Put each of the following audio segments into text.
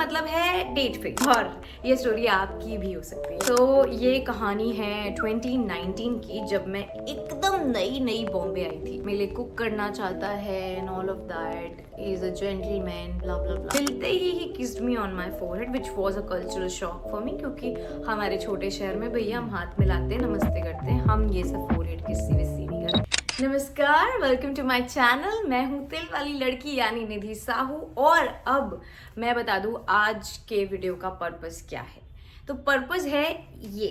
मतलब है date fail, और ये स्टोरी आपकी भी हो सकती है। तो ये कहानी है 2019 की, जब मैं एकदम नई नई बॉम्बे आई थी। मेरे कुक करना चाहता है and all of that, is a gentleman, blah blah blah. मिलते ही kissed me on my forehead which was a cultural shock for me, क्योंकि हमारे छोटे शहर में भैया हम हाथ मिलाते हैं, नमस्ते करते हैं, हम ये सब फोरहेड किसी विस्सी नहीं करते। नमस्कार, वेलकम टू माय चैनल। मैं हूँ तिल वाली लड़की यानी निधि साहू, और अब मैं बता दूँ आज के वीडियो का पर्पस क्या है। तो पर्पस है ये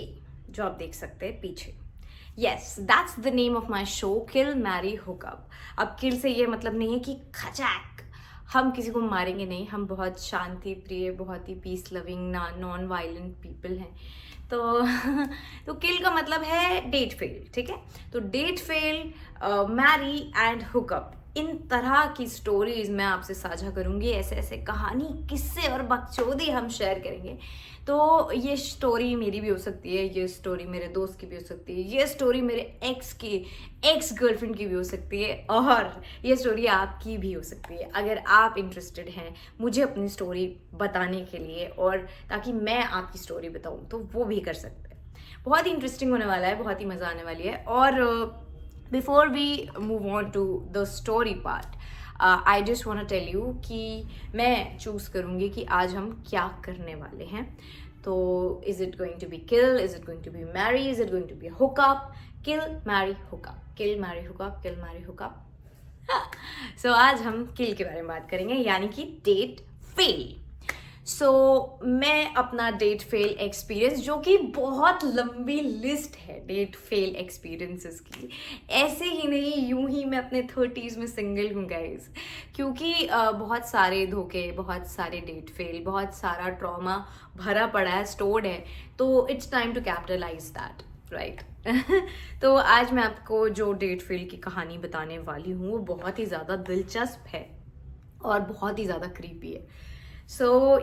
जो आप देख सकते हैं पीछे। Yes, that's the name of my show, kill marry hookup. अब किल से ये मतलब नहीं है कि खचाक, हम किसी को मारेंगे नहीं, हम बहुत शांति प्रिय, बहुत ही peace loving, non violent people हैं। तो किल का मतलब है डेट फेल, ठीक है। तो date fail, marry and hookup, इन तरह की स्टोरीज मैं आपसे साझा करूंगी। ऐसे ऐसे कहानी, किस्से और बकचोदी हम शेयर करेंगे। तो ये स्टोरी मेरी भी हो सकती है, ये स्टोरी मेरे दोस्त की भी हो सकती है, ये स्टोरी मेरे एक्स गर्लफ्रेंड की भी हो सकती है, और ये स्टोरी आपकी भी हो सकती है। अगर आप इंटरेस्टेड हैं मुझे अपनी स्टोरी बताने के लिए, और ताकि मैं आपकी स्टोरी बताऊं, तो वो भी कर सकते हैं। बहुत ही इंटरेस्टिंग होने वाला है, बहुत ही मज़ा आने वाली है। और before we move on to the story part, I just want to tell you कि मैं चूज़ करूँगी कि आज हम क्या करने वाले हैं। तो is it going to be kill, is it going to be marry, is it going to be hook up, kill marry hook up, kill marry hook up, kill marry hook up. So आज हम किल के बारे में बात करेंगे, यानी कि डेट फेल। सो मैं अपना डेट फेल एक्सपीरियंस, जो कि बहुत लंबी लिस्ट है डेट फेल एक्सपीरियंसेस की, ऐसे ही नहीं यूं ही मैं अपने 30s में सिंगल हूँ गाइज, क्योंकि बहुत सारे धोखे, बहुत सारे डेट फेल, बहुत सारा ट्रॉमा भरा पड़ा है, स्टोर्ड है। तो it's time to capitalise that, right. तो आज मैं आपको जो डेट फेल की कहानी बताने वाली हूँ वो बहुत ही ज़्यादा दिलचस्प है और बहुत ही ज़्यादा क्रीपी है।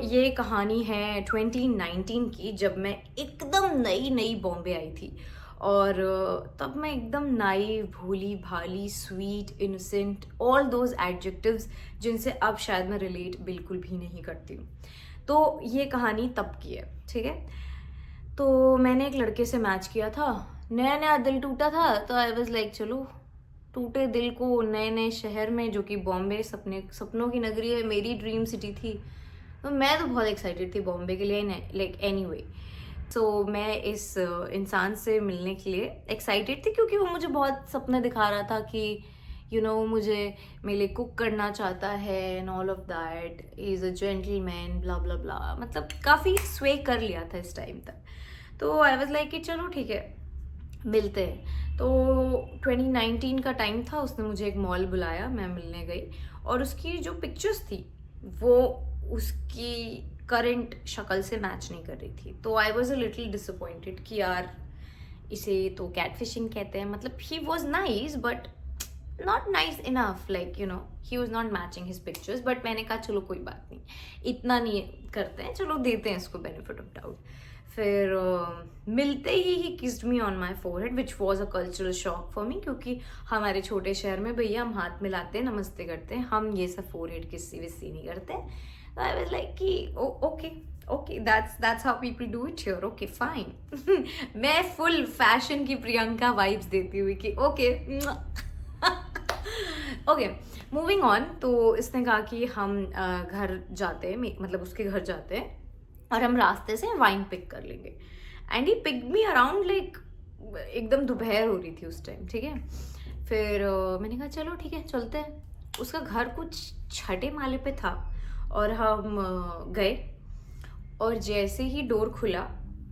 ये कहानी है 2019 की, जब मैं एकदम नई नई बॉम्बे आई थी। और तब मैं एकदम नाइव, भोली भाली, sweet, innocent, all those adjectives जिनसे अब शायद मैं रिलेट बिल्कुल भी नहीं करती हूँ। तो ये कहानी तब की है, ठीक है। तो मैंने एक लड़के से मैच किया था, नया नया दिल टूटा था, तो आई वाज लाइक चलो टूटे दिल को नए नए शहर में, जो कि बॉम्बे सपनों की नगरी है, मेरी ड्रीम सिटी थी। तो मैं तो बहुत एक्साइटेड थी बॉम्बे के लिए, लाइक एनीवे। सो मैं इस इंसान से मिलने के लिए एक्साइटेड थी, क्योंकि वो मुझे बहुत सपने दिखा रहा था कि मुझे मेरे लिए कुक करना चाहता है and all of that, is a gentleman, blah blah blah. मतलब काफ़ी स्वे कर लिया था इस टाइम तक। तो आई वाज लाइक कि चलो ठीक है, मिलते हैं। तो 2019 का टाइम था, उसने मुझे एक मॉल बुलाया, मैं मिलने गई, और उसकी जो पिक्चर्स थी वो उसकी करंट शक्ल से मैच नहीं कर रही थी। तो I was a little disappointed कि यार इसे तो कैटफिशिंग कहते हैं। मतलब he was nice but not nice enough, like he was not matching his pictures. But मैंने कहा चलो कोई बात नहीं, इतना नहीं करते हैं, चलो देते हैं इसको बेनिफिट ऑफ डाउट। फिर मिलते ही kissed me on my forehead which was a cultural shock for me, क्योंकि हमारे छोटे शहर में भैया हम हाथ मिलाते हैं, नमस्ते करते हैं, हम ये सब फोरहेड किस्सी विस्सी नहीं करते। तो आई वाज लाइक कि okay that's how people do it here, okay fine. मैं फुल फैशन की प्रियंका वाइब्स देती हुई कि ओके ओके, मूविंग ऑन। तो इसने कहा कि हम घर जाते हैं, मतलब उसके घर जाते हैं, और हम रास्ते से वाइन पिक कर लेंगे। And he pick me around like एकदम दोपहर हो रही थी उस टाइम, ठीक है। फिर मैंने कहा चलो ठीक है चलते हैं। उसका घर कुछ छठे माले पे था, और हम गए, और जैसे ही डोर खुला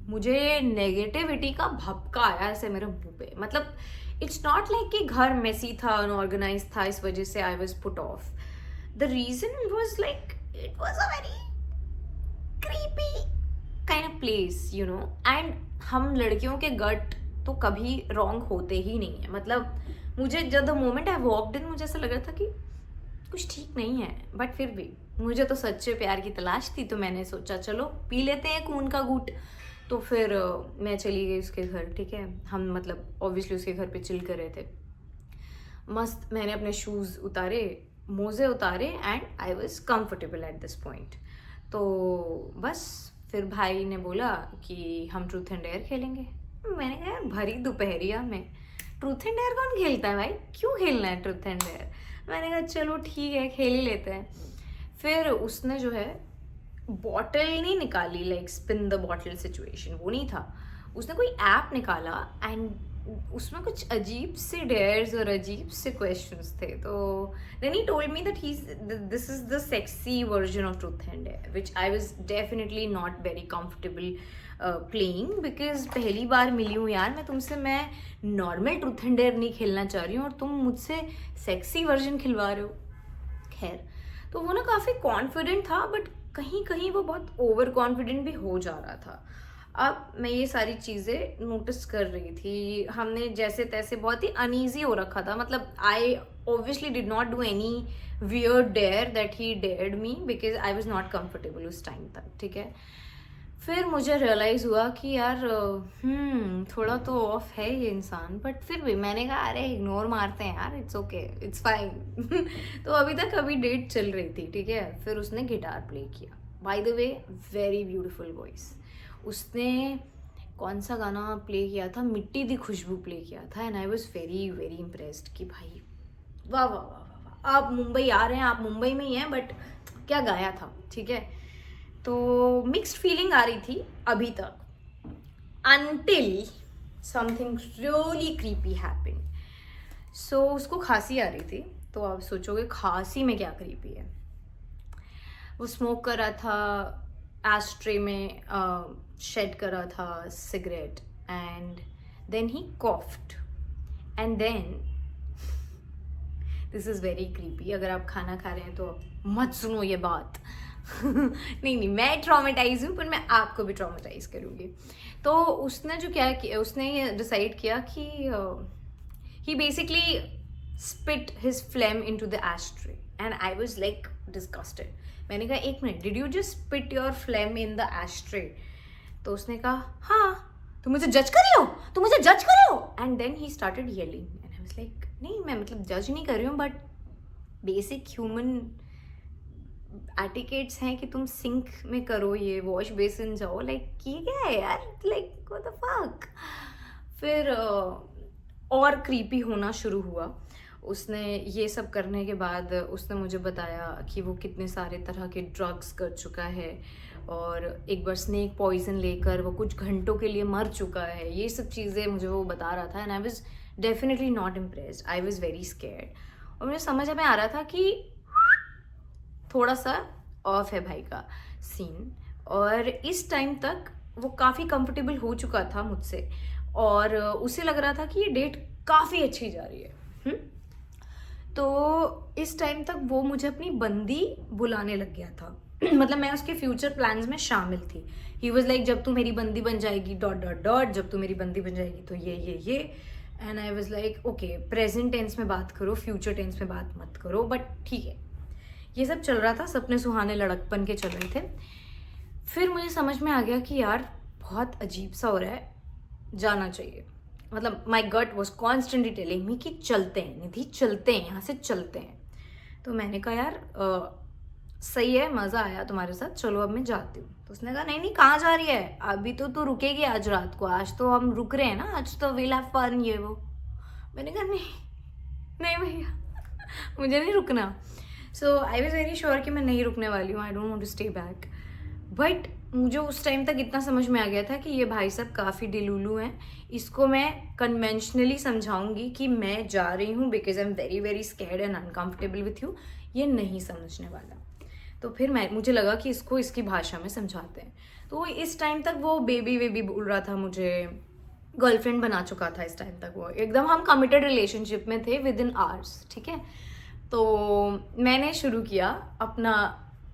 मुझे नेगेटिविटी का भपका आया ऐसे मेरे मुंह पे। मतलब इट्स नॉट लाइक कि घर मेसी था, अनऑर्गेनाइज था, इस वजह से I was put off. The reason was like it was a very creepy kind of place, and हम लड़कियों के गट तो कभी रॉन्ग होते ही नहीं है। मतलब मुझे जब the moment I walked in, मुझे ऐसा लग रहा था कि कुछ ठीक नहीं है, बट फिर भी मुझे तो सच्चे प्यार की तलाश थी। तो मैंने सोचा चलो पी लेते हैं खून का घूंट। तो फिर मैं चली गई उसके घर, ठीक है। हम मतलब ऑब्वियसली उसके घर पे चिल कर रहे थे मस्त। मैंने अपने शूज़ उतारे, मोजे उतारे, and I was comfortable at this point. तो बस फिर भाई ने बोला कि हम ट्रूथ एंड डेयर खेलेंगे। मैंने कहा यार भरी दोपहरिया में ट्रूथ एंड डेयर कौन खेलता है भाई, क्यों खेलना है ट्रूथ एंड डेयर। मैंने कहा चलो ठीक है खेल ही लेते हैं। फिर उसने जो है बॉटल नहीं निकाली, like spin the bottle situation, वो नहीं था। उसने कोई ऐप निकाला एंड उसमें कुछ अजीब से डेयर्स और अजीब से क्वेश्चंस थे। तो then he told me that this is the sexy version of truth and dare which I was definitely not very comfortable playing, because पहली बार मिली हूँ यार मैं तुमसे, मैं नॉर्मल ट्रूथ एंड डेयर नहीं खेलना चाह रही हूँ और तुम मुझसे सेक्सी वर्जन खिलवा रहे हो। खैर, तो वो ना काफ़ी कॉन्फिडेंट था, बट कहीं कहीं वो बहुत ओवर कॉन्फिडेंट भी हो जा रहा था। अब मैं ये सारी चीज़ें नोटिस कर रही थी। हमने जैसे तैसे बहुत ही अनईजी हो रखा था, मतलब I obviously did not do any weird dare that he dared me because I was not comfortable उस टाइम तक, ठीक है। फिर मुझे रियलाइज़ हुआ कि यार थोड़ा तो ऑफ है ये इंसान, बट फिर भी मैंने कहा अरे इग्नोर मारते हैं यार, इट्स ओके इट्स फाइन। तो अभी तक अभी डेट चल रही थी, ठीक है। फिर उसने गिटार प्ले किया, by the way very beautiful voice. उसने कौन सा गाना प्ले किया था, मिट्टी दी खुशबू प्ले किया था, and I was very very impressed कि भाई वाह वाह वाह वाह वाह, आप मुंबई आ रहे हैं, आप मुंबई में ही हैं, बट क्या गाया था, ठीक है। तो मिक्स्ड फीलिंग आ रही थी अभी तक, until something really creepy happened. So उसको खांसी आ रही थी, तो आप सोचोगे खांसी में क्या क्रीपी है। वो स्मोक कर रहा था, एस्ट्रे में शेड कर रहा था cigarette, and then he coughed, and then this is very creepy. अगर आप खाना खा रहे हैं तो मत सुनो ये बात। नहीं, मैं ट्रॉमेटाइज हूँ, पर मैं आपको भी ट्रॉमेटाइज करूँगी। तो उसने जो क्या किया, उसने ये डिसाइड किया कि he basically spit his phlegm into the ashtray, and I was like disgusted. मैंने कहा एक minute, did you just spit your phlegm in the ashtray? तो उसने कहा हाँ, तुम मुझे जज कर रही हो, तुम मुझे जज कर रही हो। And then he started yelling, and I was like नहीं, मैं मतलब जज नहीं कर रही हूँ, बट बेसिक ह्यूमन एटिकेट्स हैं कि तुम सिंक में करो, ये वॉश बेसिन जाओ, लाइक ये क्या है यार, लाइक व्हाट द फक। फिर और क्रीपी होना शुरू हुआ। उसने ये सब करने के बाद उसने मुझे बताया कि वो कितने सारे तरह के ड्रग्स कर चुका है, और एक बार स्नेक पॉइजन लेकर वो कुछ घंटों के लिए मर चुका है। ये सब चीज़ें मुझे वो बता रहा था, and I was definitely not impressed, I was very scared. और मुझे समझ में आ रहा था कि थोड़ा सा ऑफ है भाई का सीन, और इस टाइम तक वो काफ़ी कंफर्टेबल हो चुका था मुझसे, और उसे लग रहा था कि ये डेट काफ़ी अच्छी जा रही है। तो इस टाइम तक वो मुझे अपनी बंदी बुलाने लग गया था। मतलब मैं उसके फ्यूचर प्लान्स में शामिल थी। ही वॉज लाइक जब तू मेरी बंदी बन जाएगी डॉट डॉट डॉट, जब तू मेरी बंदी बन जाएगी तो ये। And I was like okay, present tense में बात करो, फ्यूचर टेंस में बात मत करो, बट ठीक है। ये सब चल रहा था, सपने सुहाने लड़कपन के चल रहे थे। फिर मुझे समझ में आ गया कि यार बहुत अजीब सा हो रहा है, जाना चाहिए। मतलब माई गट वॉज कॉन्स्टेंटली टेलिंग मी कि चलते हैं निधि, चलते हैं, यहाँ से चलते हैं। तो मैंने कहा यार सही है, मज़ा आया तुम्हारे साथ, चलो अब मैं जाती हूँ। तो उसने कहा नहीं, कहाँ जा रही है, अभी तो तू रुकेगी आज रात को, आज तो हम रुक रहे हैं ना, आज तो विल हैव फन ये वो। मैंने कहा नहीं भैया, मुझे नहीं रुकना। So I was very sure कि मैं नहीं रुकने वाली हूँ, I don't want to stay back. But मुझे उस टाइम तक इतना समझ में आ गया था कि ये भाई साहब काफ़ी डिलूलू हैं, इसको मैं कन्वेंशनली समझाऊंगी कि मैं जा रही हूँ because I am very very scared and uncomfortable with you, ये नहीं समझने वाला। तो फिर मुझे लगा कि इसको इसकी भाषा में समझाते हैं। तो इस टाइम तक वो बेबी बोल रहा था, मुझे गर्लफ्रेंड बना चुका था इस टाइम तक। वो एकदम हम कमिटेड रिलेशनशिप में थे विद इन आवर्स, ठीक है। तो मैंने शुरू किया अपना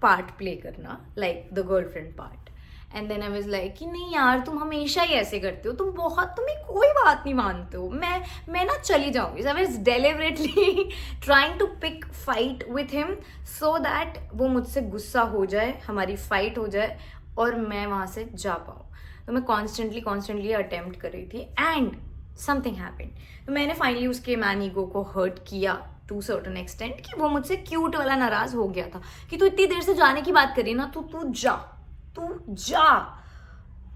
पार्ट प्ले करना, like the girlfriend part, and then I was like कि नहीं यार तुम हमेशा ही ऐसे करते हो, तुम्हें कोई बात नहीं मानते हो, मैं ना चली जाऊंगी। I was deliberately trying to pick fight with him so that वो मुझसे गुस्सा हो जाए, हमारी फाइट हो जाए और मैं वहाँ से जा पाऊँ। तो मैं कॉन्स्टेंटली अटेम्प्ट कर रही थी, एंड समथिंग हैपेंड। तो मैंने फाइनली उसके मैन ईगो को हर्ट किया, टू सर्टन एक्सटेंट कि वो मुझसे क्यूट वाला नाराज हो गया था कि तू इतनी देर से जाने की बात करी ना, तू जा।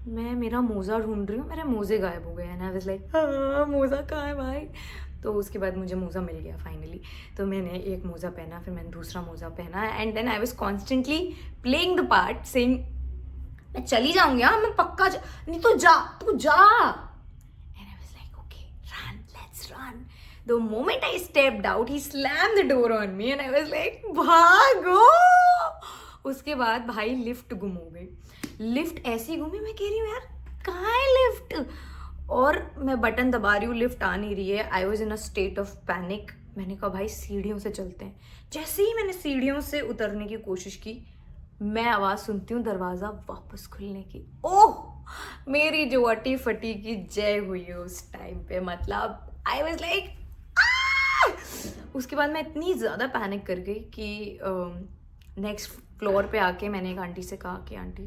मैं मेरा मोजा ढूंढ रही हूँ, मेरे मोजे गायब हो गए एंड आई वाज लाइक मोजा कहाँ है भाई। तो उसके बाद मुझे मोज़ा मिल गया फाइनली। तो मैंने एक मोज़ा पहना, फिर मैंने दूसरा मोज़ा पहना and then I was constantly playing the part saying मैं चली जाऊंगी, हाँ मैं पक्का नहीं तू जा and I was like okay run, let's run. The moment I stepped out he slammed the door on me and I was like भागो। उसके बाद भाई लिफ्ट गुम हो गई, लिफ्ट ऐसी घूमी, मैं कह रही हूँ यार कहाँ है लिफ्ट, और मैं बटन दबा रही हूँ, लिफ्ट आ नहीं रही है। I was in a state of panic. मैंने कहा भाई सीढ़ियों से चलते हैं। जैसे ही मैंने सीढ़ियों से उतरने की कोशिश की, मैं आवाज़ सुनती हूँ दरवाज़ा वापस खुलने की। ओह मेरी जो अटी फटी की जय हुई है उस टाइम पे, मतलब आई वॉज लाइक उसके बाद मैं इतनी ज़्यादा पैनिक कर गई कि नेक्स्ट फ्लोर पे आके मैंने एक आंटी से कहा कि आंटी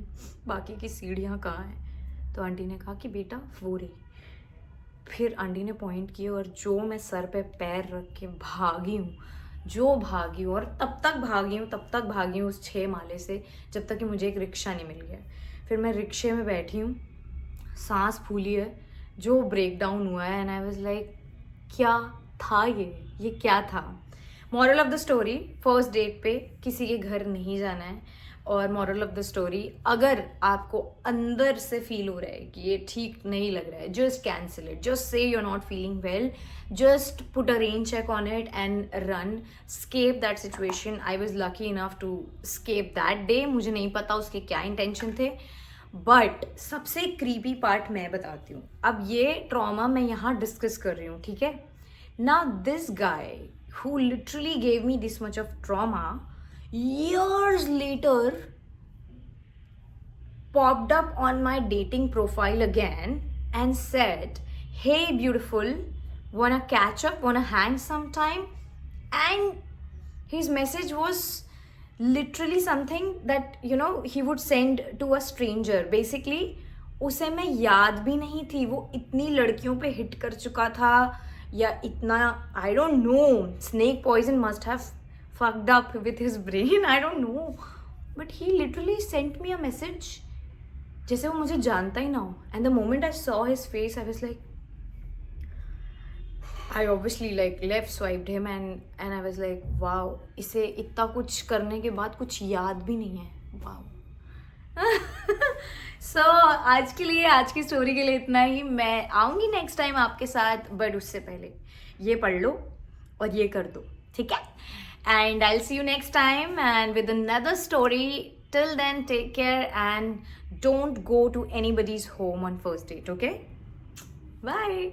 बाकी की सीढ़ियाँ कहाँ हैं। तो आंटी ने कहा कि बेटा वो रही। फिर आंटी ने पॉइंट किया और जो मैं सर पे पैर रख के भागी हूँ और तब तक भागी हूँ उस 6 माले से जब तक कि मुझे एक रिक्शा नहीं मिल गया। फिर मैं रिक्शे में बैठी हूँ, सांस फूली है, जो ब्रेक डाउन हुआ है एंड आई वाज लाइक क्या था ये क्या था। Moral of the story, first date पे किसी के घर नहीं जाना है। और मॉरल ऑफ द स्टोरी, अगर आपको अंदर से फील हो रहा है कि ये ठीक नहीं लग रहा है, just cancel it, just say you are not feeling well, just put a rain check on it and run, escape that situation. I was lucky enough to escape that day. मुझे नहीं पता उसके क्या इंटेंशन थे, but सबसे creepy part मैं बताती हूँ। अब ये ट्रॉमा मैं यहाँ डिस्कस कर रही हूँ, ठीक है ना। This guy who literally gave me this much of trauma years later popped up on my dating profile again and said, hey beautiful, wanna catch up, wanna hang sometime? And his message was literally something that you know he would send to a stranger. Basically उसे मैं याद भी नहीं थी, वो इतनी लड़कियों पे हिट कर चुका था या इतना, I don't know, snake poison must have fucked up with his brain, I don't know, but he literally sent me a message जैसे वो मुझे जानता ही ना हो। And the moment I saw his face I was like, I obviously like left swiped him and I was like wow, इसे इतना कुछ करने के बाद कुछ याद भी नहीं है, वाओ। सो आज के लिए, आज की स्टोरी के लिए इतना ही। मैं आऊँगी नेक्स्ट टाइम आपके साथ, बट उससे पहले ये पढ़ लो और ये कर दो, ठीक है। And I will see you next time and with another story. Till then take care and don't go to anybody's home on first date, okay, bye.